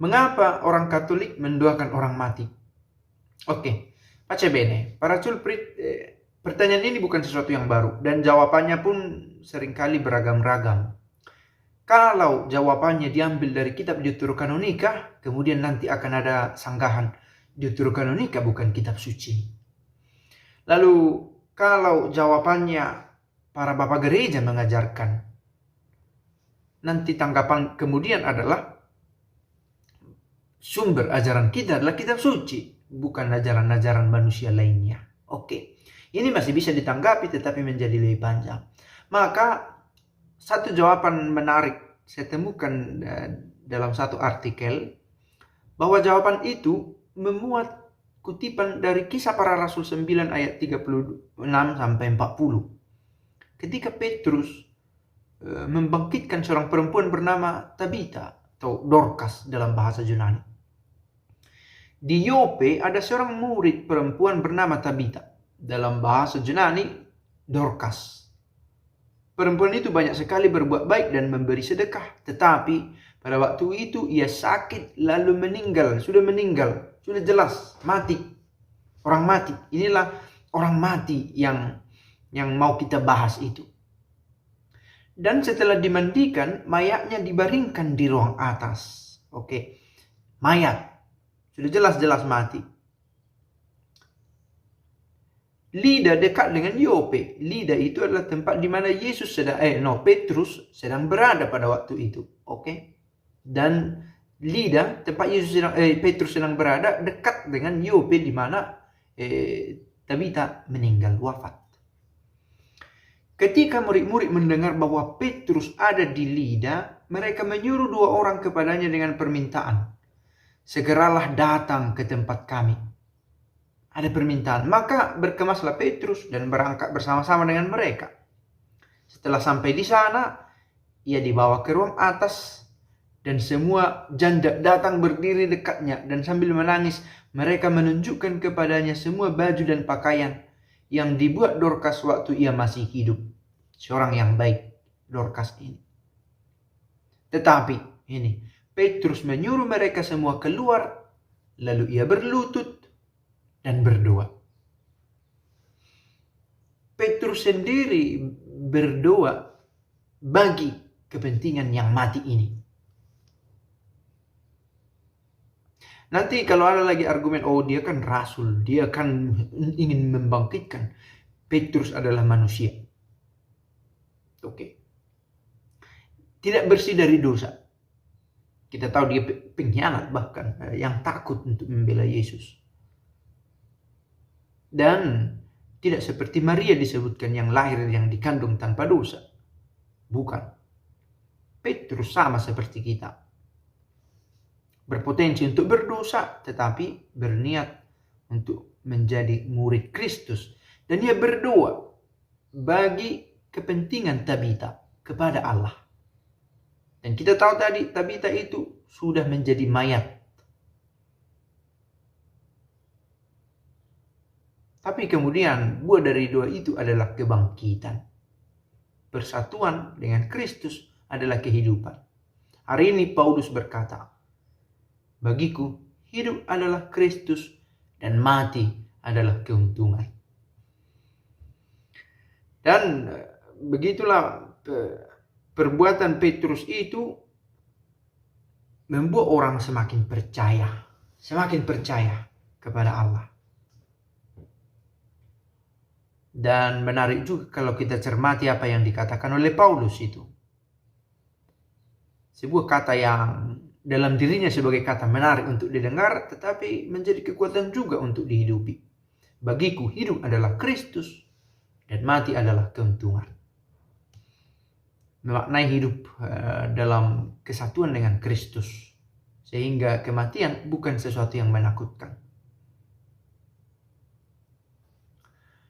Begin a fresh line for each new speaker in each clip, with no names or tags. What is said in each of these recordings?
Mengapa orang Katolik mendoakan orang mati? Oke, pace bene. Para culprit, pertanyaan ini bukan sesuatu yang baru dan jawabannya pun seringkali beragam-ragam. Kalau jawabannya diambil dari kitab Deuterokanonika, kemudian nanti akan ada sanggahan Deuterokanonika bukan kitab suci. Lalu kalau jawabannya para bapak gereja mengajarkan, nanti tanggapan kemudian adalah sumber ajaran kita adalah kitab suci, bukan ajaran-ajaran manusia lainnya. Oke, ini masih bisa ditanggapi tetapi menjadi lebih panjang. Maka satu jawaban menarik saya temukan dalam satu artikel, bahwa jawaban itu memuat kutipan dari Kisah Para Rasul 9 ayat 36 sampai 40. Ketika Petrus membangkitkan seorang perempuan bernama Tabita atau Dorcas dalam bahasa Yunani. Di Yope ada seorang murid perempuan bernama Tabita, dalam bahasa Yunani Dorcas. Perempuan itu banyak sekali berbuat baik dan memberi sedekah. Tetapi pada waktu itu ia sakit lalu meninggal. Sudah meninggal. Sudah jelas mati. Orang mati. Inilah orang mati yang mau kita bahas itu. Dan setelah dimandikan, mayatnya dibaringkan di ruang atas. Oke. Mayat. Sudah jelas-jelas mati. Lida dekat dengan Yope. Lida itu adalah tempat di mana Petrus sedang berada pada waktu itu. Oke. Dan Lida, tempat Petrus sedang berada dekat dengan Yope di mana Tabita meninggal, wafat. Ketika murid-murid mendengar bahwa Petrus ada di Lida, mereka menyuruh 2 orang kepadanya dengan permintaan. Segeralah datang ke tempat kami. Ada permintaan. Maka berkemaslah Petrus dan berangkat bersama-sama dengan mereka. Setelah sampai di sana, ia dibawa ke ruang atas dan semua janda datang berdiri dekatnya dan sambil menangis mereka menunjukkan kepadanya semua baju dan pakaian yang dibuat Dorcas waktu ia masih hidup. Seorang yang baik, Dorcas ini. Tetapi ini, Petrus menyuruh mereka semua keluar, lalu ia berlutut dan berdoa. Petrus sendiri berdoa bagi kepentingan yang mati ini. Nanti kalau ada lagi argumen, dia kan rasul, dia kan ingin membangkitkan. Petrus adalah manusia. Oke. Tidak bersih dari dosa. Kita tahu dia pengkhianat bahkan, yang takut untuk membela Yesus. Dan tidak seperti Maria disebutkan yang lahir yang dikandung tanpa dosa. Bukan. Petrus sama seperti kita. Berpotensi untuk berdosa tetapi berniat untuk menjadi murid Kristus. Dan dia berdoa bagi kepentingan Tabita kepada Allah. Dan kita tahu tadi Tabita itu sudah menjadi mayat. Tapi kemudian buah dari doa itu adalah kebangkitan. Persatuan dengan Kristus adalah kehidupan. Hari ini Paulus berkata, bagiku hidup adalah Kristus dan mati adalah keuntungan. Dan begitulah perbuatan Petrus itu membuat orang semakin percaya kepada Allah. Dan menarik juga kalau kita cermati apa yang dikatakan oleh Paulus itu. Sebuah kata yang dalam dirinya sebagai kata menarik untuk didengar, tetapi menjadi kekuatan juga untuk dihidupi. Bagiku hidup adalah Kristus dan mati adalah keuntungan. Memaknai hidup dalam kesatuan dengan Kristus. Sehingga kematian bukan sesuatu yang menakutkan.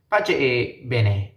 Pace bene.